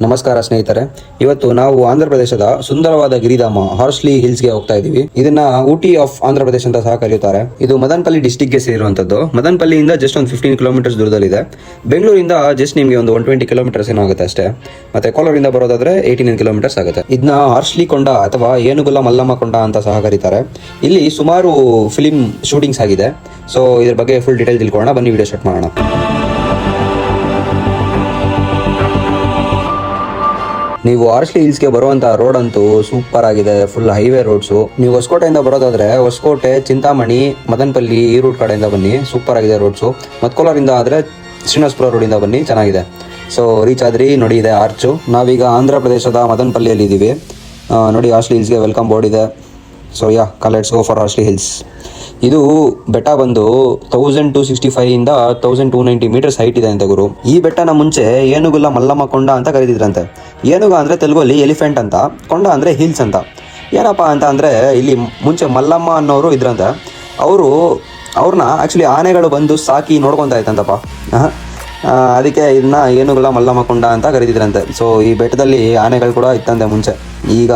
ನಮಸ್ಕಾರ ಸ್ನೇಹಿತರೆ, ಇವತ್ತು ನಾವು ಆಂಧ್ರ ಪ್ರದೇಶದ ಸುಂದರವಾದ ಗಿರಿಧಾಮ ಹಾರ್ಸ್ಲಿ ಹಿಲ್ಸ್ಗೆ ಹೋಗ್ತಾ ಇದೀವಿ. ಇದನ್ನ ಊಟಿ ಆಫ್ ಆಂಧ್ರ ಪ್ರದೇಶ ಅಂತ ಸಹ ಕರೆಯುತ್ತಾರೆ. ಇದು ಮದನಪಲ್ಲಿ ಡಿಸ್ಟಿಕ್ ಗೆ ಸೇರಿರುವಂತದ್ದು. ಮದನಪಲ್ಲಿಯಿಂದ ಜಸ್ಟ್ ಒಂದು 15 ಕಿಲೋಮೀಟರ್ಸ್ ದೂರದಲ್ಲಿದೆ. ಬೆಂಗಳೂರಿಂದ ಜಸ್ಟ್ ನಿಮಗೆ ಒಂದು 120 ಕಿಲೋಮೀಟರ್ಸ್ ಏನೋ ಆಗುತ್ತೆ ಅಷ್ಟೇ. ಮತ್ತೆ ಕೋಲಾರಿಂದ ಬರೋದಾದ್ರೆ 89 ಕಿಲೋಮೀಟರ್ಸ್ ಆಗುತ್ತೆ. ಇದನ್ನ ಹಾರ್ಸ್ಲಿ ಕೊಂಡ ಅಥವಾ ಏನುಗುಲ ಮಲ್ಲಮ್ಮ ಕೊಂಡ ಅಂತ ಸಹ ಕರೀತಾರೆ. ಇಲ್ಲಿ ಸುಮಾರು ಫಿಲಿಂ ಶೂಟಿಂಗ್ಸ್ ಆಗಿದೆ. ಸೊ ಇದ್ರ ಬಗ್ಗೆ ಫುಲ್ ಡೀಟೇಲ್ ತಿಳ್ಕೊಳ್ಳೋಣ, ಬನ್ನಿ ವಿಡಿಯೋ ಸ್ಟಾರ್ಟ್ ಮಾಡೋಣ. ನೀವು ಹಾರ್ಸ್ಲಿ ಹಿಲ್ಸ್ಗೆ ಬರುವಂತ ರೋಡ್ ಅಂತೂ ಸೂಪರ್ ಆಗಿದೆ. Full highway roads. ನೀವು ಹೊಸಕೋಟೆಯಿಂದ ಬರೋದಾದ್ರೆ ಹೊಸಕೋಟೆ, ಚಿಂತಾಮಣಿ, ಮದನಪಲ್ಲಿ ಈ ರೂಟ್ ಕಡೆಯಿಂದ ಬನ್ನಿ, ಸೂಪರ್ ಆಗಿದೆ ರೋಡ್ಸು. ಮತ್ತು ಕೋಲಾರಿಂದ ಆದ್ರೆ ಶ್ರೀನಿವಾಸಪುರ ರೋಡಿಂದ ಬನ್ನಿ, ಚೆನ್ನಾಗಿದೆ. ಸೊ ರೀಚ್ ಆದ್ರಿ, ನೋಡಿ ಇದೆ ಆರ್ಚು. ನಾವೀಗ ಆಂಧ್ರ ಪ್ರದೇಶದ ಮದನಪಲ್ಲಿಯಲ್ಲಿ ಇದ್ದೀವಿ. ನೋಡಿ ಹಾರ್ಸ್ಲಿ ಹಿಲ್ಸ್ಗೆ ವೆಲ್ಕಮ್ ಬೋರ್ಡ್ ಇದೆ. So let's go for Horsley Hills. ಇದು ಬೆಟ್ಟ ಬಂದು 1265 ಇಂದ 1290 ಮೀಟರ್ಸ್ ಹೈಟ್ ಇದೆ ಅಂತೆ ಗುರು. ಈ ಬೆಟ್ಟನ ಮುಂಚೆ ಏನುಗುಲ ಮಲ್ಲಮ್ಮ ಕೊಂಡ ಅಂತ ಕರೀತಿದ್ರಂತೆ. ಏನುಗ ಅಂದ್ರೆ ತೆಲುಗಲ್ಲಿ ಎಲಿಫೆಂಟ್ ಅಂತ, ಕೊಂಡ ಅಂದ್ರೆ ಹಿಲ್ಸ್ ಅಂತ. ಏನಪ್ಪ ಅಂತ ಅಂದ್ರೆ ಇಲ್ಲಿ ಮುಂಚೆ ಮಲ್ಲಮ್ಮ ಅನ್ನೋರು ಇದ್ರಂತೆ. ಅವ್ರನ್ನ ಆಕ್ಚುಲಿ ಆನೆಗಳು ಬಂದು ಸಾಕಿ ನೋಡ್ಕೊತಾ ಇತ್ತಂತಪ್ಪ. ಅದಕ್ಕೆ ಇದನ್ನ ಏನುಗುಲ ಮಲ್ಲಮ್ಮ ಕೊಂಡ ಅಂತ ಕರೀತಿದ್ರಂತೆ. ಸೊ ಈ ಬೆಟ್ಟದಲ್ಲಿ ಆನೆಗಳು ಕೂಡ ಇತ್ತಂತೆ ಮುಂಚೆ, ಈಗ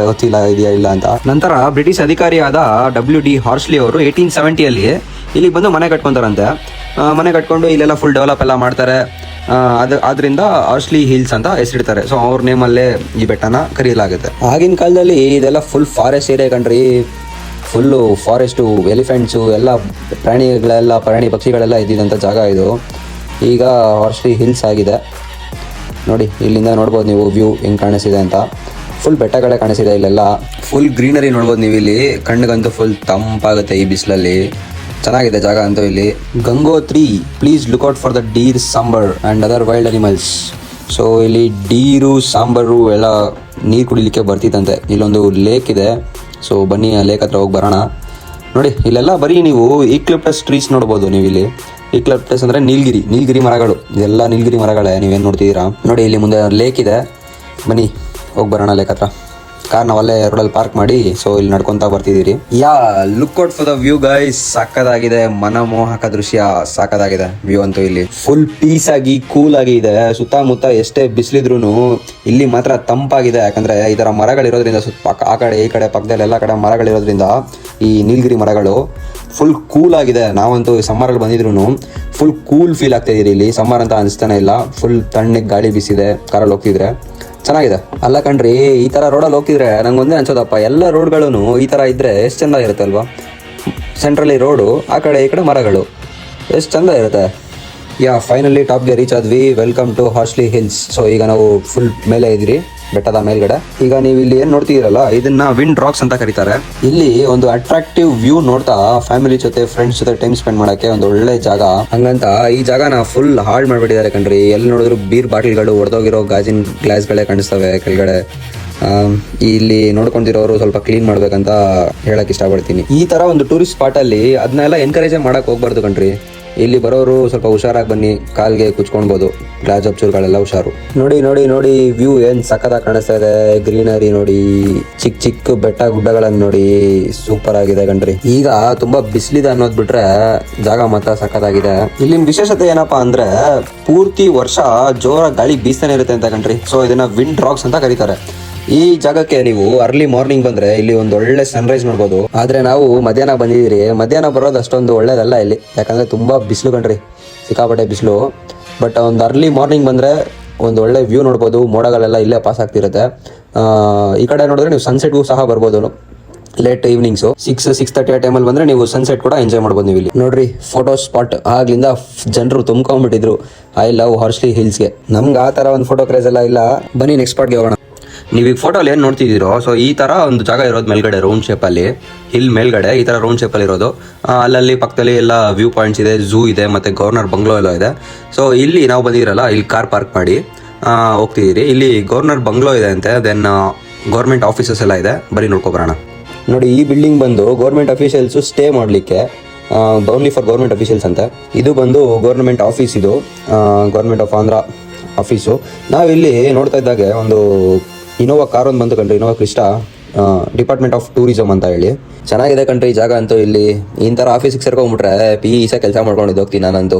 ಗೊತ್ತಿಲ್ಲ ಇದೆಯಾ ಇಲ್ಲ ಅಂತ. ನಂತರ ಬ್ರಿಟಿಷ್ ಅಧಿಕಾರಿಯಾದ WD ಹಾರ್ಸ್ಲಿ ಅವರು 1870 ಇಲ್ಲಿ ಬಂದು ಮನೆ ಕಟ್ಕೊಂತಾರಂತೆ. ಮನೆ ಕಟ್ಕೊಂಡು ಇಲ್ಲೆಲ್ಲ ಫುಲ್ ಡೆವಲಪ್ ಎಲ್ಲ ಮಾಡ್ತಾರೆ. ಆದ್ರಿಂದ ಹಾರ್ಸ್ಲಿ ಹಿಲ್ಸ್ ಅಂತ ಹೆಸರಿಡ್ತಾರೆ. ಸೊ ಅವ್ರ ನೇಮಲ್ಲೇ ಈ ಬೆಟ್ಟನ ಕರೆಯಲಾಗುತ್ತೆ. ಆಗಿನ ಕಾಲದಲ್ಲಿ ಇದೆಲ್ಲ ಫುಲ್ ಫಾರೆಸ್ಟ್ ಏರಿಯಾ ಕಂಡ್ರಿ. ಫುಲ್ಲು ಫಾರೆಸ್ಟು, ಎಲಿಫೆಂಟ್ಸು ಎಲ್ಲ ಪ್ರಾಣಿ ಪಕ್ಷಿಗಳೆಲ್ಲ ಇದ್ದಿದ್ದಂಥ ಜಾಗ ಇದು. ಈಗ ಹಾರ್ಸ್ಲಿ ಹಿಲ್ಸ್ ಆಗಿದೆ. ನೋಡಿ ಇಲ್ಲಿಂದ ನೋಡ್ಬೋದು ನೀವು ವ್ಯೂ ಹೆಂಗೆ ಕಾಣಿಸಿದೆ ಅಂತ. ಫುಲ್ ಬೆಟ್ಟಗಳೇ ಕಾಣಿಸಿದೆ ಇಲ್ಲೆಲ್ಲ. ಫುಲ್ ಗ್ರೀನರಿ ನೋಡ್ಬೋದು ನೀವು ಇಲ್ಲಿ. ಕಣ್ಣಿಗಂತೂ ಫುಲ್ ತಂಪಾಗುತ್ತೆ ಈ ಬಿಸಿಲಲ್ಲಿ. ಚೆನ್ನಾಗಿದೆ ಜಾಗ ಅಂತೂ ಇಲ್ಲಿ. Gangotri, please look out for the Deere, sambar and other wild animals. So ಇಲ್ಲಿ ಡೀರು, ಸಾಂಬಾರು ಎಲ್ಲ ನೀರು ಕುಡಿಲಿಕ್ಕೆ ಬರ್ತಿತ್ತಂತೆ. ಇಲ್ಲೊಂದು ಲೇಕ್ ಇದೆ. ಸೊ ಬನ್ನಿ ಆ ಲೇಕ್ ಹತ್ರ ಹೋಗಿ ಬರೋಣ. ನೋಡಿ ಇಲ್ಲೆಲ್ಲ ಬರೀ ನೀವು ಈಕ್ಲಿಪ್ಟಸ್ ಟ್ರೀಸ್ ನೋಡ್ಬೋದು ನೀವು ಇಲ್ಲಿ. ಈಕ್ಲಿಪ್ಟಸ್ ಅಂದರೆ ನೀಲಗಿರಿ ಮರಗಳು. ಇದೆಲ್ಲ ನೀಲಗಿರಿ ಮರಗಳೇ, ನೀವೇನು ನೋಡ್ತಿದ್ದೀರಾ. ನೋಡಿ ಇಲ್ಲಿ ಮುಂದೆ ಲೇಕ್ ಇದೆ, ಬನ್ನಿ ಹೋಗಿ ಬರೋಣ ಲೇಕ್ ಹತ್ರ. ಕಾರ್ ನಾವಲ್ಲೇ ರೋಡಲ್ಲಿ ಪಾರ್ಕ್ ಮಾಡಿ ಸೊ ಇಲ್ಲಿ ನಡ್ಕೊತಾ ಬರ್ತಿದ್ದೀರಿ. Look out for the view guys. ಸಾಕದಾಗಿದೆ, ಮನಮೋಹಕ ದೃಶ್ಯ, ಸಾಕದಾಗಿದೆ ವ್ಯೂ ಅಂತೂ. ಇಲ್ಲಿ ಫುಲ್ ಪೀಸ್ ಆಗಿ ಕೂಲ್ ಆಗಿ ಇದೆ. ಸುತ್ತಮುತ್ತ ಎಷ್ಟೇ ಬಿಸಿಲಿದ್ರು ಇಲ್ಲಿ ಮಾತ್ರ ತಂಪಾಗಿದೆ. ಯಾಕಂದ್ರೆ ಈ ತರ ಮರಗಳಿರೋದ್ರಿಂದ ಆ ಕಡೆ ಈ ಕಡೆ ಪಕ್ಕದಲ್ಲಿ ಎಲ್ಲ ಕಡೆ ಮರಗಳಿರೋದ್ರಿಂದ ಈ ನೀಲಗಿರಿ ಮರಗಳು ಫುಲ್ ಕೂಲ್ ಆಗಿದೆ. ನಾವಂತೂ ಸಮ್ಮರಲ್ಲಿ ಬಂದಿದ್ರು ಫುಲ್ ಕೂಲ್ ಫೀಲ್ ಆಗ್ತಾ ಇದೀರಿ. ಇಲ್ಲಿ ಸಮ್ಮರ್ ಅಂತ ಅನಿಸ್ತಾನೆ ಇಲ್ಲ. ಫುಲ್ ತಣ್ಣಗೆ ಗಾಳಿ ಬೀಸಿದೆ ಕಾರಲ್ಲಿ ಹೋಗ್ತಿದ್ರೆ. ಚೆನ್ನಾಗಿದೆ ಅಲ್ಲ ಕಣ್ರಿ. ಈ ತರ ರೋಡಲ್ಲಿ ಹೋಗ್ತಿದ್ರೆ ನಂಗೆ ಒಂದೇ ಅನ್ಸೋದಪ್ಪ, ಎಲ್ಲ ರೋಡ್ಗಳು ಈ ತರ ಇದ್ರೆ ಎಷ್ಟು ಚಂದ ಇರುತ್ತೆ ಅಲ್ವಾ. ಸೆಂಟ್ರಲ್ಲಿ ರೋಡು, ಆ ಕಡೆ ಈ ಕಡೆ ಮರಗಳು, ಎಷ್ಟು ಚಂದ ಇರುತ್ತೆ. ಫೈನಲಿ ಟಾಪ್ಗೆ ರೀಚ್ ಆದ್ವಿ. Welcome to Horsley Hills. So ಈಗ ನಾವು ಫುಲ್ ಮೇಲೆ ಇದ್ರಿ, ಬೆಟ್ಟದ ಮೇಲ್ಗಡೆ. ಈಗ ನೀವು ಇಲ್ಲಿ ಏನ್ ನೋಡ್ತಿದ್ದೀರಲ್ಲ, ಇದನ್ನ ವಿಂಡ್ ರಾಕ್ಸ್ ಅಂತ ಕರೀತಾರೆ. ಇಲ್ಲಿ ಒಂದು ಅಟ್ರಾಕ್ಟಿವ್ ವ್ಯೂ ನೋಡ್ತಾ ಫ್ಯಾಮಿಲಿ ಜೊತೆ, ಫ್ರೆಂಡ್ಸ್ ಜೊತೆ ಟೈಮ್ ಸ್ಪೆಂಡ್ ಮಾಡಕ್ಕೆ ಒಂದು ಒಳ್ಳೆ ಜಾಗ. ಹಂಗಂತ ಈ ಜಾಗನ ಫುಲ್ ಹಾಳು ಮಾಡ್ಬಿಟ್ಟಿದ್ದಾರೆ ಕಣ್ರಿ. ಎಲ್ಲಿ ನೋಡಿದ್ರು ಬೀರ್ ಬಾಟಲ್ಗಳು, ಒಡೆದೋಗಿರೋ ಗಾಜಿನ ಗ್ಲಾಸ್ಗಳೇ ಕಾಣಿಸ್ತವೆ ಕೆಳಗಡೆ. ಇಲ್ಲಿ ನೋಡ್ಕೊಂಡಿರೋರು ಸ್ವಲ್ಪ ಕ್ಲೀನ್ ಮಾಡ್ಬೇಕಂತ ಹೇಳಕ್ ಇಷ್ಟಪಡ್ತೀನಿ. ಈ ತರ ಒಂದು ಟೂರಿಸ್ಟ್ ಸ್ಪಾಟ್ ಅಲ್ಲಿ ಅದನ್ನೆಲ್ಲ ಎನ್ಕರೇಜ್ ಮಾಡಕ್ ಹೋಗ್ಬಾರ್ದು ಕಣ್ರಿ. ಇಲ್ಲಿ ಬರೋರು ಸ್ವಲ್ಪ ಹುಷಾರಾಗಿ ಬನ್ನಿ, ಕಾಲ್ಗೆ ಕುಚ್ಕೊಳ್ಬೋದು, ಗ್ಲಾಸ್ ಅಬ್ಚೂರ್ಗಳೆಲ್ಲ ಹುಷಾರು. ನೋಡಿ ವ್ಯೂ ಏನ್ ಸಖತ್ತಾಗಿ ಕಾಣಿಸ್ತಾ ಇದೆ. ಗ್ರೀನರಿ ನೋಡಿ, ಚಿಕ್ಕ ಬೆಟ್ಟ ಗುಡ್ಡಗಳನ್ನು ನೋಡಿ, ಸೂಪರ್ ಆಗಿದೆ ಕಣ್ರಿ. ಈಗ ತುಂಬಾ ಬಿಸಿಲಿದೆ ಅನ್ನೋದ್ ಬಿಟ್ರೆ ಜಾಗ ಮಾತ್ರ ಸಖತ್ತಾಗಿದೆ. ಇಲ್ಲಿನ ವಿಶೇಷತೆ ಏನಪ್ಪಾ ಅಂದ್ರೆ ಪೂರ್ತಿ ವರ್ಷ ಜೋರ ಗಾಳಿ ಬೀಸ್ತಾನೆ ಇರುತ್ತೆ ಅಂತ ಕಣ್ರಿ. ಸೊ ಇದನ್ನ ವಿಂಡ್ ರಾಕ್ಸ್ ಅಂತ ಕರೀತಾರೆ. ಈ ಜಾಗಕ್ಕೆ ನೀವು ಅರ್ಲಿ ಮಾರ್ನಿಂಗ್ ಬಂದ್ರೆ ಇಲ್ಲಿ ಒಂದು ಒಳ್ಳೆ ಸನ್ರೈಸ್ ನೋಡ್ಬೋದು. ಆದ್ರೆ ನಾವು ಮಧ್ಯಾಹ್ನ ಬಂದಿದ್ದೀರಿ. ಮಧ್ಯಾಹ್ನ ಬರೋದು ಅಷ್ಟೊಂದು ಒಳ್ಳೇದಲ್ಲ ಇಲ್ಲಿ, ಯಾಕಂದ್ರೆ ತುಂಬಾ ಬಿಸಿಲು ಕಣ್ರಿ, ಸಿಕ್ಕಾಪಟ್ಟೆ ಬಿಸಿಲು. ಬಟ್ ಒಂದು ಅರ್ಲಿ ಮಾರ್ನಿಂಗ್ ಬಂದ್ರೆ ಒಂದು ಒಳ್ಳೆ ವ್ಯೂ ನೋಡ್ಬೋದು. ಮೋಡಗಳೆಲ್ಲ ಇಲ್ಲೇ ಪಾಸ್ ಆಗ್ತಿರುತ್ತೆ. ಈ ಕಡೆ ನೋಡಿದ್ರೆ ನೀವು ಸನ್ಸೆಟ್ಗೂ ಸಹ ಬರ್ಬೋದು. ಲೇಟ್ ಈವ್ನಿಂಗ್ಸು 6:30 ಆ ಟೈಮಲ್ಲಿ ಬಂದ್ರೆ ನೀವು ಸನ್ಸೆಟ್ ಕೂಡ ಎಂಜಾಯ್ ಮಾಡ್ಬೋದು. ನೀವು ಇಲ್ಲಿ ನೋಡ್ರಿ ಫೋಟೋ ಸ್ಪಾಟ್. ಆಗ್ಲಿಂದ ಜನರು ತುಂಬ್ಕೊಂಡ್ಬಿಟ್ಟಿದ್ರು ಐ ಲವ್ ಹಾರ್ಸ್ಲಿ ಹಿಲ್ಸ್ಗೆ. ನಮ್ಗೆ ಆ ತರ ಒಂದು ಫೋಟೋ ಕ್ರೇಜ್ ಎಲ್ಲ ಇಲ್ಲ. ಬನ್ನಿ ನೆಕ್ಸ್ಟ್ ಸ್ಪಾಟ್ಗೆ ಹೋಗೋಣ. ನೀವೀಗ ಫೋಟೋಲ್ಲಿ ಏನು ನೋಡ್ತಿದ್ದೀರೋ, ಸೊ ಈ ಥರ ಒಂದು ಜಾಗ ಇರೋದು ಮೇಲ್ಗಡೆ ರೌಂಡ್ ಶೇಪಲ್ಲಿ, ಹಿಲ್ ಮೇಲ್ಗಡೆ ಈ ಥರ ರೌಂಡ್ ಶೇಪಲ್ಲಿ ಇರೋದು. ಅಲ್ಲಲ್ಲಿ ಪಕ್ಕದಲ್ಲಿ ಎಲ್ಲ ವ್ಯೂ ಪಾಯಿಂಟ್ಸ್ ಇದೆ, ಝೂ ಇದೆ, ಮತ್ತು ಗವರ್ನರ್ ಬಂಗ್ಲೋ ಎಲ್ಲ ಇದೆ. ಸೊ ಇಲ್ಲಿ ನಾವು ಬಂದಿರಲ್ಲ, ಇಲ್ಲಿ ಕಾರ್ ಪಾರ್ಕ್ ಮಾಡಿ ಹೋಗ್ತಿದ್ದೀರಿ. ಇಲ್ಲಿ ಗವರ್ನರ್ ಬಂಗ್ಲೋ ಇದೆ ಅಂತೆ. ದೆನ್ ಗೌರ್ಮೆಂಟ್ ಆಫೀಸಸ್ ಎಲ್ಲ ಇದೆ, ಬರೀ ನೋಡ್ಕೊಬರೋಣ. ನೋಡಿ ಈ ಬಿಲ್ಡಿಂಗ್ ಬಂದು ಗೌರ್ಮೆಂಟ್ ಅಫಿಷಿಯಲ್ಸು ಸ್ಟೇ ಮಾಡಲಿಕ್ಕೆ, ಓನ್ಲಿ ಫಾರ್ ಗೌರ್ಮೆಂಟ್ ಅಫಿಷಿಯಲ್ಸ್ ಅಂತ. ಇದು ಬಂದು ಗೌರ್ಮೆಂಟ್ ಆಫೀಸ್, ಇದು ಗೌರ್ಮೆಂಟ್ ಆಫ್ ಆಂಧ್ರ ಆಫೀಸು. ನಾವಿಲ್ಲಿ ನೋಡ್ತಾ ಇದ್ದಾಗೆ ಒಂದು ಇನೋವಾ ಕಾರ್ ಒಂದು ಬಂತು ಕಣ್ರಿ, Innova Crysta, department of tourism ಅಂತ ಹೇಳಿ. ಚೆನ್ನಾಗಿದೆ ಕಣ್ರಿ ಜಾಗ ಅಂತೂ. ಇಲ್ಲಿ ಈ ಥರ ಆಫೀಸಿಗೆ ಸೇರ್ಕೊಂಡ್ಬಿಟ್ರೆ ಪೀಸ ಕೆಲಸ ಮಾಡ್ಕೊಂಡಿದ್ದು ಹೋಗ್ತೀನಿ ನಾನಂತೂ.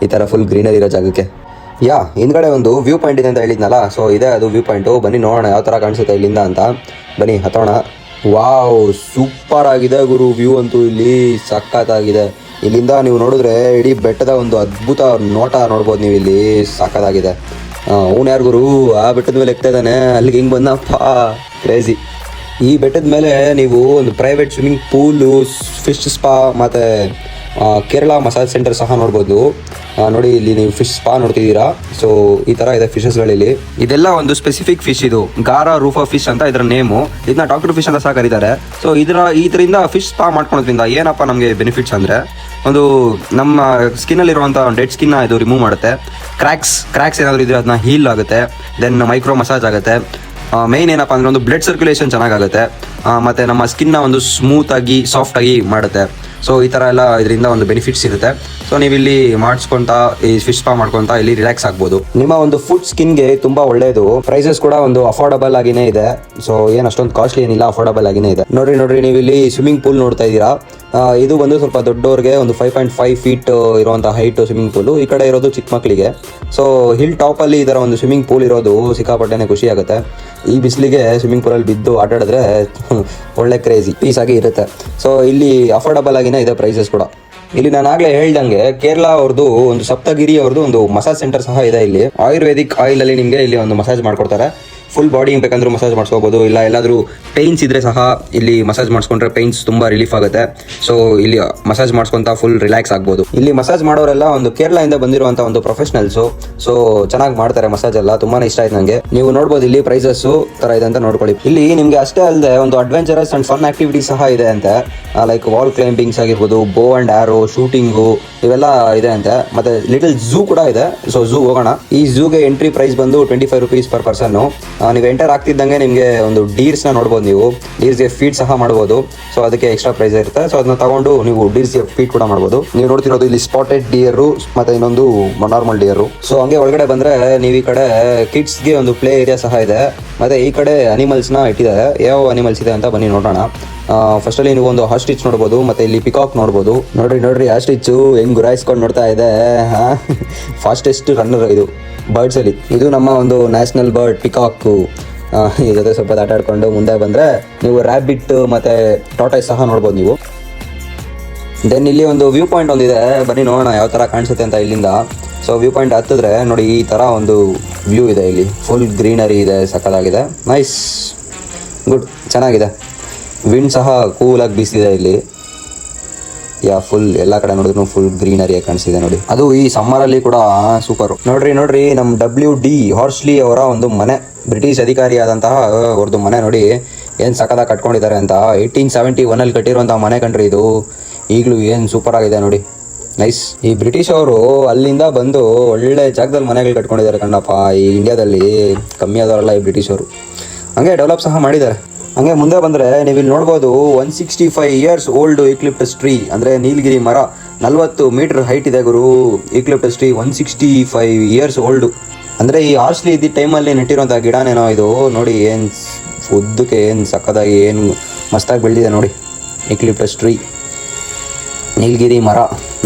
ಈ ಥರ ಫುಲ್ ಗ್ರೀನರಿ ಇರೋ ಜಾಗಕ್ಕೆ. ಹಿಂದ್ಗಡೆ ಒಂದು ವ್ಯೂ ಪಾಯಿಂಟ್ ಇದೆ ಅಂತ ಹೇಳಿದ್ನಲ್ಲ, ಸೊ ಇದೇ ಅದು ವ್ಯೂ ಪಾಯಿಂಟು. ಬನ್ನಿ ನೋಡೋಣ ಯಾವ ಥರ ಕಾಣಿಸುತ್ತೆ ಇಲ್ಲಿಂದ ಅಂತ. ಬನ್ನಿ ಹತ್ತೋಣ. ವಾವ್, ಸೂಪರ್ ಆಗಿದೆ ಗುರು, ವ್ಯೂ ಅಂತೂ ಇಲ್ಲಿ ಸಖತ್ತಾಗಿದೆ. ಇಲ್ಲಿಂದ ನೀವು ನೋಡಿದ್ರೆ ಇಡೀ ಬೆಟ್ಟದ ಒಂದು ಅದ್ಭುತ ನೋಟ ನೋಡ್ಬೋದು ನೀವು ಇಲ್ಲಿ. ಸಖತ್ತಾಗಿದೆ. ಅವನು ಯಾರು ಗುರು ಆ ಬೆಟ್ಟದ ಮೇಲೆ ಎಕ್ತಾ ಇದ್ದಾನೆ, ಅಲ್ಲಿಗೆ ಹಿಂಗೆ ಬಂದಪ್ಪ, ಕ್ರೇಜಿ. ಈ ಬೆಟ್ಟದ ಮೇಲೆ ನೀವು ಒಂದು private swimming pool, fish spa ಮತ್ತು ಕೇರಳ ಮಸಾಜ್ ಸೆಂಟರ್ ಸಹ ನೋಡ್ಬೋದು. ನೋಡಿ ಇಲ್ಲಿ ನೀವು ಫಿಶ್ ಸ್ಪಾ ನೋಡ್ತಿದ್ದೀರಾ. ಸೊ ಈ ಥರ ಇದೆ ಫಿಶಸ್ಗಳಲ್ಲಿ. ಇದೆಲ್ಲ ಒಂದು ಸ್ಪೆಸಿಫಿಕ್ ಫಿಶ್, ಇದು ಗಾರಾ ರೂಫಾ ಫಿಶ್ ಅಂತ ಇದರ ನೇಮು. ಇದನ್ನ ಡಾಕ್ಟರ್ ಫಿಶ್ ಅಂತ ಸಹ ಕರೀತಾರೆ. ಸೊ ಇದರಿಂದ ಫಿಶ್ ಸ್ಪಾ ಮಾಡ್ಕೊಳೋದ್ರಿಂದ ಏನಪ್ಪ ನಮಗೆ ಬೆನಿಫಿಟ್ಸ್ ಅಂದರೆ, ಒಂದು ನಮ್ಮ ಸ್ಕಿನ್ನಲ್ಲಿರುವಂಥ ಡೆಡ್ ಸ್ಕಿನ್ನ ಇದು ರಿಮೂವ್ ಮಾಡುತ್ತೆ. ಕ್ರ್ಯಾಕ್ಸ್ ಏನಾದರೂ ಇದ್ರೆ ಅದನ್ನ ಹೀಲ್ ಆಗುತ್ತೆ. ದೆನ್ ಮೈಕ್ರೋ ಮಸಾಜ್ ಆಗುತ್ತೆ. ಮೇಯ್ನ್ ಏನಪ್ಪ ಅಂದರೆ ಒಂದು ಬ್ಲಡ್ ಸರ್ಕ್ಯುಲೇಷನ್ ಚೆನ್ನಾಗಾಗುತ್ತೆ. ಮತ್ತು ನಮ್ಮ ಸ್ಕಿನ್ನ ಒಂದು ಸ್ಮೂತಾಗಿ ಸಾಫ್ಟಾಗಿ ಮಾಡುತ್ತೆ. ಸೊ ಈ ಥರ ಎಲ್ಲ ಇದರಿಂದ ಒಂದು ಬೆನಿಫಿಟ್ಸ್ ಇರುತ್ತೆ. ಸೊ ನೀವು ಇಲ್ಲಿ ಮಾಡಿಸ್ಕೊಂತ ಈ ಫಿಶ್ ಸ್ಪಾ ಮಾಡ್ಕೊಂತ ಇಲ್ಲಿ ರಿಲ್ಯಾಕ್ಸ್ ಆಗ್ಬೋದು. ನಿಮ್ಮ ಒಂದು ಫುಡ್ ಸ್ಕಿನ್ಗೆ ತುಂಬ ಒಳ್ಳೆಯದು. ಪ್ರೈಸಸ್ ಕೂಡ ಒಂದು ಅಫೋರ್ಡಬಲ್ ಆಗಿನೇ ಇದೆ. ಸೊ ಏನು ಅಷ್ಟೊಂದು ಕಾಸ್ಟ್ಲಿ ಏನಿಲ್ಲ, ಅಫೋರ್ಡಬಲ್ ಆಗಿನೇ ಇದೆ. ನೋಡ್ರಿ ನೀವು ಇಲ್ಲಿ ಸ್ವಿಮ್ಮಿಂಗ್ ಪೂಲ್ ನೋಡ್ತಾ ಇದ್ದೀರಾ. ಇದು ಬಂದು ಸ್ವಲ್ಪ ದೊಡ್ಡವ್ರಿಗೆ ಒಂದು 5.5 ಫೀಟ್ ಇರುವಂಥ ಹೈಟ್ ಸ್ವಿಮ್ಮಿಂಗ್ ಪೂಲು. ಈ ಕಡೆ ಇರೋದು ಚಿಕ್ಕ ಮಕ್ಕಳಿಗೆ. ಸೊ ಹಿಲ್ ಟಾಪಲ್ಲಿ ಈ ಥರ ಒಂದು ಸ್ವಿಮ್ಮಿಂಗ್ ಪೂಲ್ ಇರೋದು ಸಿಕ್ಕಾಪಟ್ಟೆನೇ ಖುಷಿ ಆಗುತ್ತೆ. ಈ ಬಿಸಿಲಿಗೆ ಸ್ವಿಮ್ಮಿಂಗ್ ಪೂಲಲ್ಲಿ ಬಿದ್ದು ಆಟಾಡಿದ್ರೆ ಒಳ್ಳೆ ಕ್ರೇಜಿ ಪೀಸ್ ಆಗಿ ಇರುತ್ತೆ. ಸೊ ಇಲ್ಲಿ ಅಫೋರ್ಡಬಲ್ ಆಗಿನೇ ಇದೆ ಪ್ರೈಸಸ್ ಕೂಡ. ಇಲ್ಲಿ ನಾನು ಆಗಲೇ ಹೇಳ್ದಂಗೆ ಕೇರಳ ಅವ್ರದ್ದು ಒಂದು ಸಪ್ತಗಿರಿ ಅವ್ರದ್ದು ಒಂದು ಮಸಾಜ್ ಸೆಂಟರ್ ಸಹ ಇದೆ. ಇಲ್ಲಿ ಆಯುರ್ವೇದಿಕ್ ಆಯಿಲ್ ಅಲ್ಲಿ ನಿಮಗೆ ಇಲ್ಲಿ ಒಂದು ಮಸಾಜ್ ಮಾಡ್ಕೊಡ್ತಾರೆ. ಫುಲ್ ಬಾಡಿ ಬೇಕಂದ್ರೂ ಮಸಾಜ್ ಮಾಡಿಸ್ಕೋಬೋದು. ಇಲ್ಲ ಎಲ್ಲಾದರೂ ಪೇಯ್ನ್ಸ್ ಇದ್ದರೆ ಸಹ ಇಲ್ಲಿ ಮಸಾಜ್ ಮಾಡಿಸ್ಕೊಂಡ್ರೆ ಪೇಯ್ನ್ಸ್ ತುಂಬ ರಿಲೀಫ್ ಆಗುತ್ತೆ. ಸೊ ಇಲ್ಲಿ ಮಸಾಜ್ ಮಾಡಿಸ್ಕೊಂತ ಫುಲ್ ರಿಲ್ಯಾಕ್ಸ್ ಆಗ್ಬೋದು. ಇಲ್ಲಿ ಮಸಾಜ್ ಮಾಡೋರೆಲ್ಲ ಒಂದು ಕೇರಳದಿಂದ ಬಂದಿರುವಂಥ ಒಂದು ಪ್ರೊಫೆಷನಲ್ಸು. ಸೊ ಚೆನ್ನಾಗಿ ಮಾಡ್ತಾರೆ ಮಸಾಜ್ ಎಲ್ಲ. ತುಂಬಾ ಇಷ್ಟ ಆಯ್ತು ನನಗೆ. ನೀವು ನೋಡ್ಬೋದು ಇಲ್ಲಿ ಪ್ರೈಸಸ್ಸು ಥರ ಇದೆ ಅಂತ ನೋಡ್ಕೊಳ್ಳಿ. ಇಲ್ಲಿ ನಿಮಗೆ ಅಷ್ಟೇ ಅಲ್ಲದೆ ಒಂದು ಅಡ್ವೆಂಚರಸ್ ಆ್ಯಂಡ್ ಫನ್ ಆಕ್ಟಿವಿಟೀಸ್ ಸಹ ಇದೆ ಅಂತೆ. ಲೈಕ್ ವಾಲ್ ಕ್ಲೈಂಬಿಂಗ್ಸ್ ಆಗಿರ್ಬೋದು, ಬೋ ಆ್ಯಂಡ್ ಆರೋ, ಶೂಟಿಂಗು, ಇವೆಲ್ಲ ಇದೆ ಅಂತೆ. ಮತ್ತು ಲಿಟಲ್ ಝೂ ಕೂಡ ಇದೆ. ಸೊ ಝೂ ಹೋಗೋಣ. ಈ ಝೂಗೆ ಎಂಟ್ರಿ ಪ್ರೈಸ್ ಬಂದು 25 ರೂಪೀಸ್ ಪರ್ ಪರ್ಸನ್ನು. ನೀವು ಎಂಟರ್ ಆಗ್ತಿದ್ದಂಗೆ ನಿಮಗೆ ಒಂದು ಡೀರ್ಸ್ನ ನೋಡ್ಬೋದು. ನೀವು ಡೀರ್ಸ್ಗೆ ಫೀಡ್ ಸಹ ಮಾಡ್ಬೋದು. ಸೊ ಅದಕ್ಕೆ ಎಕ್ಸ್ಟ್ರಾ ಪ್ರೈಸ್ ಇರುತ್ತೆ. ಸೊ ಅದನ್ನ ತಗೊಂಡು ನೀವು ಡೀರ್ಸ್ಗೆ ಫೀಡ್ ಕೂಡ ಮಾಡ್ಬೋದು. ನೀವು ನೋಡ್ತಿರೋದು ಇಲ್ಲಿ ಸ್ಪಾಟೆಡ್ ಡಿಯರು ಮತ್ತು ಇನ್ನೊಂದು ನಾರ್ಮಲ್ ಡಿಯರು. ಸೊ ಹಂಗೆ ಒಳಗಡೆ ಬಂದರೆ ನೀವು ಈ ಕಡೆ ಕಿಡ್ಸ್ಗೆ ಒಂದು ಪ್ಲೇ ಏರಿಯಾ ಸಹ ಇದೆ. ಮತ್ತು ಈ ಕಡೆ ಅನಿಮಲ್ಸ್ನ ಇಟ್ಟಿದ್ದಾರೆ. ಯಾವ ಅನಿಮಲ್ಸ್ ಇದೆ ಅಂತ ಬನ್ನಿ ನೋಡೋಣ. ಫಸ್ಟಲ್ಲಿ ನೀವು ಒಂದು ಆಸ್ಟ್ರಿಚ್ ನೋಡ್ಬೋದು. ಮತ್ತು ಇಲ್ಲಿ ಪಿಕಾಕ್ ನೋಡ್ಬೋದು. ನೋಡ್ರಿ ಆಸ್ಟ್ರಿಚ್ಚು ಹೆಂಗೆ ಗುರಾಯಿಸ್ಕೊಂಡು ನೋಡ್ತಾ ಇದೆ. ಫಾಸ್ಟೆಸ್ಟ್ ರನ್ನರ್ ಇದು ಬರ್ಡ್ಸಲ್ಲಿ. ಇದು ನಮ್ಮ ಒಂದು ನ್ಯಾಷನಲ್ ಬರ್ಡ್ ಪಿಕಾಕು. ಈ ಜೊತೆ ಸ್ವಲ್ಪ ಆಟ ಆಡ್ಕೊಂಡು ಮುಂದೆ ಬಂದರೆ ನೀವು ರ್ಯಾಬಿಟ್ ಮತ್ತು ಟಾಟೈಸ್ ಸಹ ನೋಡ್ಬೋದು ನೀವು. ದೆನ್ ಇಲ್ಲಿ ಒಂದು ವ್ಯೂ ಪಾಯಿಂಟ್ ಒಂದಿದೆ. ಬನ್ನಿ ನೋಡೋಣ ಯಾವ ಥರ ಕಾಣಿಸುತ್ತೆ ಅಂತ ಇಲ್ಲಿಂದ. ಸೊ ವ್ಯೂ ಪಾಯಿಂಟ್ ಹತ್ತಿದ್ರೆ ನೋಡಿ ಈ ಥರ ಒಂದು ವ್ಯೂ ಇದೆ. ಇಲ್ಲಿ ಫುಲ್ ಗ್ರೀನರಿ ಇದೆ, ಸಕ್ಕತ್ತಾಗಿದೆ. ನೈಸ್, ಗುಡ್, ಚೆನ್ನಾಗಿದೆ. ವಿಂಡ್ ಸಹ ಕೂಲಾಗಿ ಬೀಸಿದೆ ಇಲ್ಲಿ. ಫುಲ್ ಎಲ್ಲ ಕಡೆ ನೋಡಿದ್ರು ಫುಲ್ ಗ್ರೀನರಿಯಾಗಿ ಕಾಣಿಸಿದೆ ನೋಡಿ. ಅದು ಈ ಸಮ್ಮರಲ್ಲಿ ಕೂಡ ಸೂಪರು. ನೋಡ್ರಿ ನಮ್ಮ WD ಹಾರ್ಸ್ಲಿ ಅವರ ಒಂದು ಮನೆ, ಬ್ರಿಟಿಷ್ ಅಧಿಕಾರಿಯಾದಂತಹ ಅವ್ರದ್ದು ಮನೆ ನೋಡಿ ಏನು ಸಕ್ಕದಾಗಿ ಕಟ್ಕೊಂಡಿದ್ದಾರೆ ಅಂತ. 1871 ಕಟ್ಟಿರುವಂಥ ಮನೆ ಕಂಡ್ರಿ ಇದು. ಈಗಲೂ ಏನು ಸೂಪರ್ ಆಗಿದೆ ನೋಡಿ. ನೈಸ್. ಈ ಬ್ರಿಟಿಷ್ ಅವರು ಅಲ್ಲಿಂದ ಬಂದು ಒಳ್ಳೆ ಜಾಗದಲ್ಲಿ ಮನೆಗಳು ಕಟ್ಕೊಂಡಿದ್ದಾರೆ ಕಣ್ಣಪ್ಪ. ಈ ಇಂಡಿಯಾದಲ್ಲಿ ಕಮ್ಮಿ ಆದವರಲ್ಲ ಈ ಬ್ರಿಟಿಷ್ ಅವರು. ಹಂಗೆ ಡೆವಲಪ್ ಸಹ ಮಾಡಿದ್ದಾರೆ. ಹಂಗೆ ಮುಂದೆ ಬಂದರೆ ನೀವು ಇಲ್ಲಿ ನೋಡ್ಬೋದು 165 ಇಯರ್ಸ್ ಓಲ್ಡ್ ಯುಕ್ಲಿಪ್ಟಸ್ ಟ್ರೀ. ಅಂದರೆ ನೀಲಗಿರಿ ಮರ 40 ಮೀಟರ್ ಹೈಟ್ ಇದೆ ಗುರು. ಯುಕ್ಲಿಪ್ಟಸ್ ಟ್ರೀ 165 ಇಯರ್ಸ್ ಓಲ್ಡು. ಅಂದರೆ ಈ ಹಾರ್ಸ್ಲಿ ಇದ್ದ ಟೈಮಲ್ಲಿ ನೆಟ್ಟಿರೋಂಥ ಗಿಡನೇನೋ ಇದು. ನೋಡಿ ಏನು ಉದ್ದಕ್ಕೆ ಏನು ಸಕ್ಕದಾಗಿ ಏನು ಮಸ್ತಾಗಿ ಬೆಳೆದಿದೆ ನೋಡಿ. ಯುಕ್ಲಿಪ್ಟಸ್ ಟ್ರೀ, ನೀಲಗಿರಿ ಮರ,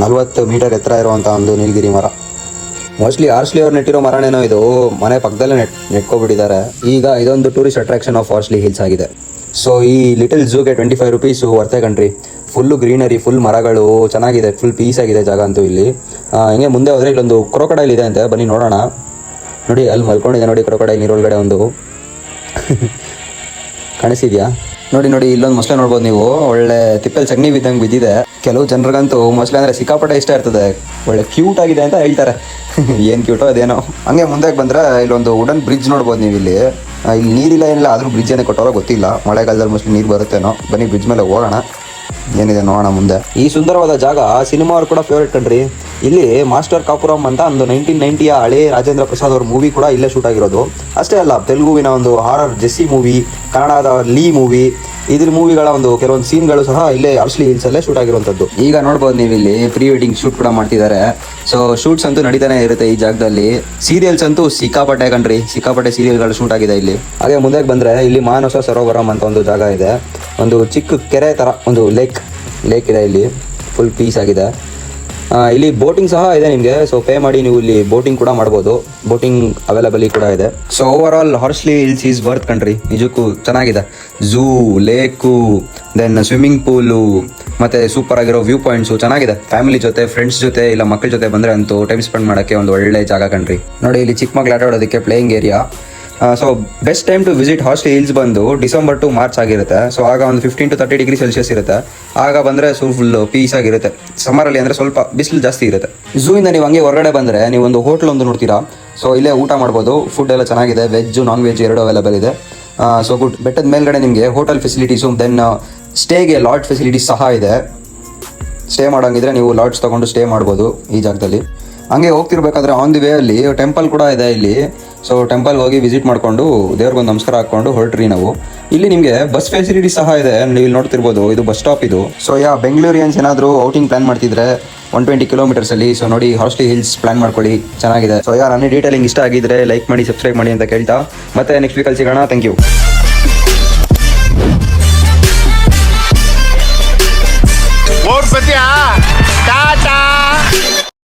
40 ಮೀಟರ್ ಎತ್ತರ ಇರುವಂಥ ಒಂದು ನೀಲಗಿರಿ ಮರ. ಮೋಸ್ಟ್ಲಿ ಹಾರ್ಸ್ಲಿ ಅವ್ರು ನೆಟ್ಟಿರೋ ಮರನೇನೋ ಇದು. ಮನೆ ಪಕ್ಕದಲ್ಲೇ ನೆಟ್ಕೊಬಿಟ್ಟಿದ್ದಾರೆ. ಈಗ ಇದೊಂದು tourist attraction of Horsley Hills ಆಗಿದೆ. ಸೊ ಈ ಲಿಟಲ್ ಝೂಗೆ 25 ರೂಪೀಸು ವರ್ತೆ ಕಂಡ್ರಿ. ಫುಲ್ಲು ಗ್ರೀನರಿ, ಫುಲ್ ಮರಗಳು, ಚೆನ್ನಾಗಿದೆ, ಫುಲ್ ಪೀಸ್ ಆಗಿದೆ ಜಾಗ ಅಂತೂ ಇಲ್ಲಿ. ಹಿಂಗೆ ಮುಂದೆ ಹೋದರೆ ಇಲ್ಲೊಂದು ಕ್ರೊಕೊಡೈಲ್ ಇದೆ ಅಂತೆ. ಬನ್ನಿ ನೋಡೋಣ. ನೋಡಿ ಅಲ್ಲಿ ಮಲ್ಕೊಂಡಿದೆ ನೋಡಿ ಕ್ರೊಕೊಡೈಲ್ ನೀರೊಳಗಡೆ ಒಂದು. ಕಾಣಿಸಿದ್ಯಾ? ನೋಡಿ ಇಲ್ಲೊಂದು ಮೊಸಳೆ ನೋಡ್ಬೋದು ನೀವು. ಒಳ್ಳೆ ತಿಪ್ಪೆಲ್ ಸಗಣಿ ಬಿದ್ದಂಗೆ ಬಿದ್ದಿದೆ. ಕೆಲವು ಜನರಿಗಂತೂ ಮೊಸಳೆ ಅಂದರೆ ಸಿಕ್ಕಾಪಟ್ಟೆ ಇಷ್ಟ ಇರ್ತದೆ. ಒಳ್ಳೆ ಕ್ಯೂಟ್ ಆಗಿದೆ ಅಂತ ಹೇಳ್ತಾರೆ. ಏನು ಕ್ಯೂಟೋ ಅದೇನೋ. ಹಂಗೆ ಮುಂದೆ ಬಂದರೆ ಇಲ್ಲೊಂದು ವುಡನ್ ಬ್ರಿಡ್ಜ್ ನೋಡ್ಬೋದು ನೀವು. ಇಲ್ಲಿ ನೀರಿಲ್ಲ ಏನಿಲ್ಲ, ಆದರೂ ಬ್ರಿಡ್ಜ್ ಏನೇ ಕೊಟ್ಟೋರೋ ಗೊತ್ತಿಲ್ಲ. ಮಳೆಗಾಲದಲ್ಲಿ ಮೋಸ್ಟ್ಲಿ ನೀರು ಬರುತ್ತೇನೋ. ಬನ್ನಿ ಬ್ರಿಡ್ಜ್ ಮೇಲೆ ಹೋಗೋಣ, ಏನಿದೆ ನೋಡೋಣ ಮುಂದೆ. ಈ ಸುಂದರವಾದ ಜಾಗ ಸಿನಿಮಾ ಅವ್ರು ಕೂಡ ಫೇವ್ರೇಟ್ ಕಂಡ್ರಿ. ಇಲ್ಲಿ ಮಾಸ್ಟರ್ ಕಾಪುರಂ ಅಂತ ಒಂದು 1990ಯ ಹಳೆ ರಾಜೇಂದ್ರ ಪ್ರಸಾದ್ ಅವ್ರ ಮೂವಿ ಕೂಡ ಇಲ್ಲೇ ಶೂಟ್ ಆಗಿರೋದು. ಅಷ್ಟೇ ಅಲ್ಲ, ತೆಲುಗುವಿನ ಒಂದು ಹಾರರ್ ಜೆಸ್ಸಿ ಮೂವಿ, ಕನ್ನಡದ ಲೀ ಮೂವಿ, ಇದ್ರ ಮೂವಿಗಳ ಒಂದು ಕೆಲವೊಂದು ಸೀನ್ಗಳು ಸಹ ಇಲ್ಲೇ ಹಾರ್ಸ್ಲಿ ಹಿಲ್ಸ್ ಅಲ್ಲೇ ಶೂಟ್ ಆಗಿರುವಂಥದ್ದು. ಈಗ ನೋಡ್ಬೋದು ನೀವು ಇಲ್ಲಿ ಪ್ರೀ ವೆಡ್ಡಿಂಗ್ ಶೂಟ್ ಕೂಡ ಮಾಡ್ತಿದ್ದಾರೆ. ಸೊ ಶೂಟ್ಸ್ ಅಂತೂ ನಡೀತಾನೆ ಇರುತ್ತೆ ಈ ಜಾಗದಲ್ಲಿ. ಸೀರಿಯಲ್ಸ್ ಅಂತೂ ಸಿಕ್ಕಾಪಟ್ಟೆ ಕಂಡ್ರಿ, ಸಿಕ್ಕಾಪಟ್ಟೆ ಸೀರಿಯಲ್ಗಳು ಶೂಟ್ ಆಗಿದೆ ಇಲ್ಲಿ. ಹಾಗೆ ಮುಂದೆ ಬಂದರೆ ಇಲ್ಲಿ ಮಾನಸ ಸರೋವರಂ ಅಂತ ಒಂದು ಜಾಗ ಇದೆ. ಒಂದು ಚಿಕ್ಕ ಕೆರೆ ಥರ ಒಂದು ಲೇಕ್ ಇದೆ ಇಲ್ಲಿ. ಫುಲ್ ಪೀಸ್ ಆಗಿದೆ. ಇಲ್ಲಿ ಬೋಟಿಂಗ್ ಸಹ ಇದೆ ನಿಮಗೆ. ಸೊ ಪೇ ಮಾಡಿ ನೀವು ಇಲ್ಲಿ ಬೋಟಿಂಗ್ ಕೂಡ ಮಾಡ್ಬೋದು. ಬೋಟಿಂಗ್ ಅವೈಲಬಲ್ ಕೂಡ ಇದೆ. So overall Horsley Hills is worth ಕಂಟ್ರಿ. ನಿಜಕ್ಕೂ ಚೆನ್ನಾಗಿದೆ. Zoo, lake, then swimming pool, ಮತ್ತೆ ಸೂಪರ್ ಆಗಿರೋ ವ್ಯೂ ಪಾಯಿಂಟ್ಸು ಚೆನ್ನಾಗಿದೆ. ಫ್ಯಾಮಿಲಿ ಜೊತೆ, ಫ್ರೆಂಡ್ಸ್ ಜೊತೆ, ಇಲ್ಲ ಮಕ್ಕಳ ಜೊತೆ ಬಂದರೆ ಅಂತೂ ಟೈಮ್ ಸ್ಪೆಂಡ್ ಮಾಡೋಕ್ಕೆ ಒಂದು ಒಳ್ಳೆ ಜಾಗ ಕಂಟ್ರಿ. ನೋಡಿ ಇಲ್ಲಿ ಚಿಕ್ಕ ಮಕ್ಳು ಆಟ ಆಡೋದಕ್ಕೆ playing area. So best time to visit Horsley Hills ಬಂದು ಡಿಸೆಂಬರ್ ಟು ಮಾರ್ಚ್ ಆಗಿರುತ್ತೆ. ಸೊ ಆಗ ಒಂದು 15 to 30 ಡಿಗ್ರಿ ಸೆಲ್ಸಿಯಸ್ ಇರುತ್ತೆ. ಆಗ ಬಂದರೆ ಫುಲ್ ಪೀಸ್ ಆಗಿರುತ್ತೆ. ಸಮ್ಮರಲ್ಲಿ ಅಂದರೆ ಸ್ವಲ್ಪ ಬಿಸಿಲು ಜಾಸ್ತಿ ಇರುತ್ತೆ. ಝೂ ಇಂದ ನೀವು ಹಂಗೆ ಹೊರಗಡೆ ಬಂದರೆ ನೀವು ಒಂದು ಹೋಟ್ಲ್ ಒಂದು ನೋಡ್ತೀರಾ. ಸೊ ಇಲ್ಲೇ ಊಟ ಮಾಡ್ಬೋದು. ಫುಡ್ ಎಲ್ಲ ಚೆನ್ನಾಗಿದೆ. ವೆಜ್, ನಾನ್ ವೆಜ್ ಎರಡು ಅವೈಲೇಬಲ್ ಇದೆ. So good. ಬೆಟ್ಟದ ಮೇಲ್ಗಡೆ ನಿಮಗೆ ಹೋಟೆಲ್ ಫೆಸಿಲಿಟೀಸು, ದೆನ್ ಸ್ಟೇಗೆ ಲಾಡ್ಜ್ ಫೆಸಿಲಿಟೀಸ್ ಸಹ ಇದೆ. ಸ್ಟೇ ಮಾಡೋಂಗಿದ್ರೆ ನೀವು ಲಾಡ್ಜ್ ತೊಗೊಂಡು ಸ್ಟೇ ಮಾಡ್ಬೋದು ಈ ಜಾಗದಲ್ಲಿ. ಹಂಗೆ ಹೋಗ್ತಿರ್ಬೇಕಾದ್ರೆ ಆನ್ ದಿ ವೇ ಅಲ್ಲಿ ಟೆಂಪಲ್ ಕೂಡ ಇದೆ ಇಲ್ಲಿ. ಸೊ ಟೆಂಪಲ್ ಹೋಗಿ ವಿಸಿಟ್ ಮಾಡಿಕೊಂಡು ದೇವ್ರಿಗೊಂದು ನಮಸ್ಕಾರ ಹಾಕ್ಕೊಂಡು ಹೊರಟ್ರಿ ನಾವು. ಇಲ್ಲಿ ನಿಮಗೆ ಬಸ್ ಫೆಸಿಲಿಟಿ ಸಹ ಇದೆ. ನೀವು ಇಲ್ಲಿ ನೋಡ್ತಿರ್ಬೋದು, ಇದು ಬಸ್ ಸ್ಟಾಪ್ ಇದು. ಸೊ ಬೆಂಗಳೂರಿಯನ್ಸ್ ಏನಾದರೂ ಔಟಿಂಗ್ ಪ್ಲಾನ್ ಮಾಡ್ತಿದ್ರೆ 120 ಕಿಲೋಮೀಟರ್ಸಲ್ಲಿ, ಸೊ ನೋಡಿ ಹಾರ್ಸ್ಲಿ ಹಿಲ್ಸ್ ಪ್ಲಾನ್ ಮಾಡ್ಕೊಳ್ಳಿ, ಚೆನ್ನಾಗಿದೆ. ಸೊ ನನ್ನ ಡೀಟೇಲಿಂಗ್ ಇಷ್ಟ ಆಗಿದ್ರೆ ಲೈಕ್ ಮಾಡಿ, ಸಬ್ಸ್ಕ್ರೈಬ್ ಮಾಡಿ ಅಂತ ಕೇಳ್ತಾ ಮತ್ತೆ ನೆಕ್ಸ್ಟ್ ವೀಕಲ್ಲಿ ಸಿಗೋಣ. Thank you. ಟಾಟಾ.